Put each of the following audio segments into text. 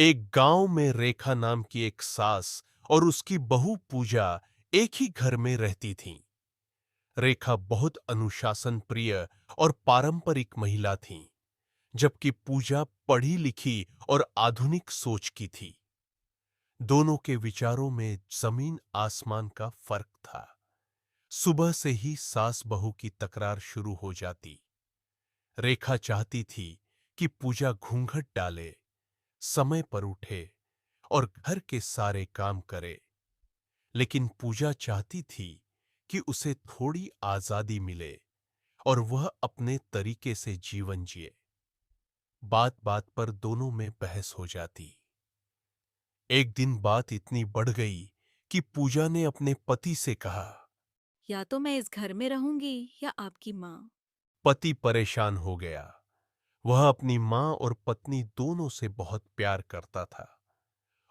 एक गांव में रेखा नाम की एक सास और उसकी बहू पूजा एक ही घर में रहती थीं। रेखा बहुत अनुशासन प्रिय और पारंपरिक महिला थीं, जबकि पूजा पढ़ी लिखी और आधुनिक सोच की थी। दोनों के विचारों में जमीन आसमान का फर्क था। सुबह से ही सास बहू की तकरार शुरू हो जाती। रेखा चाहती थी कि पूजा घूंघट डाले, समय पर उठे और घर के सारे काम करे, लेकिन पूजा चाहती थी कि उसे थोड़ी आजादी मिले और वह अपने तरीके से जीवन जिए। बात बात पर दोनों में बहस हो जाती। एक दिन बात इतनी बढ़ गई कि पूजा ने अपने पति से कहा। या तो मैं इस घर में रहूंगी या आपकी माँ। पति परेशान हो गया। वह अपनी मां और पत्नी दोनों से बहुत प्यार करता था।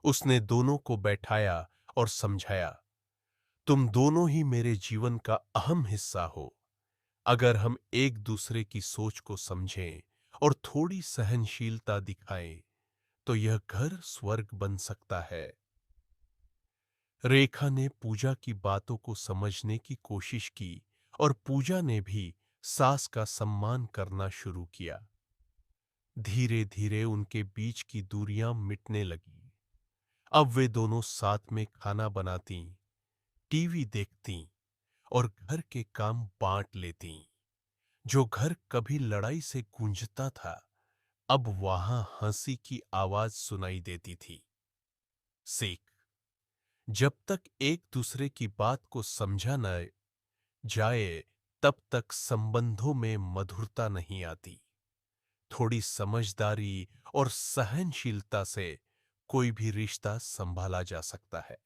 उसने दोनों को बैठाया और समझाया, तुम दोनों ही मेरे जीवन का अहम हिस्सा हो। अगर हम एक दूसरे की सोच को समझें और थोड़ी सहनशीलता दिखाएं, तो यह घर स्वर्ग बन सकता है। रेखा ने पूजा की बातों को समझने की कोशिश की और पूजा ने भी सास का सम्मान करना शुरू किया। धीरे धीरे उनके बीच की दूरियां मिटने लगी। अब वे दोनों साथ में खाना बनाती, टीवी देखती और घर के काम बांट लेती। जो घर कभी लड़ाई से गूंजता था, अब वहां हंसी की आवाज सुनाई देती थी। सीख, जब तक एक दूसरे की बात को समझा न जाए, तब तक संबंधों में मधुरता नहीं आती। थोड़ी समझदारी और सहनशीलता से कोई भी रिश्ता संभाला जा सकता है।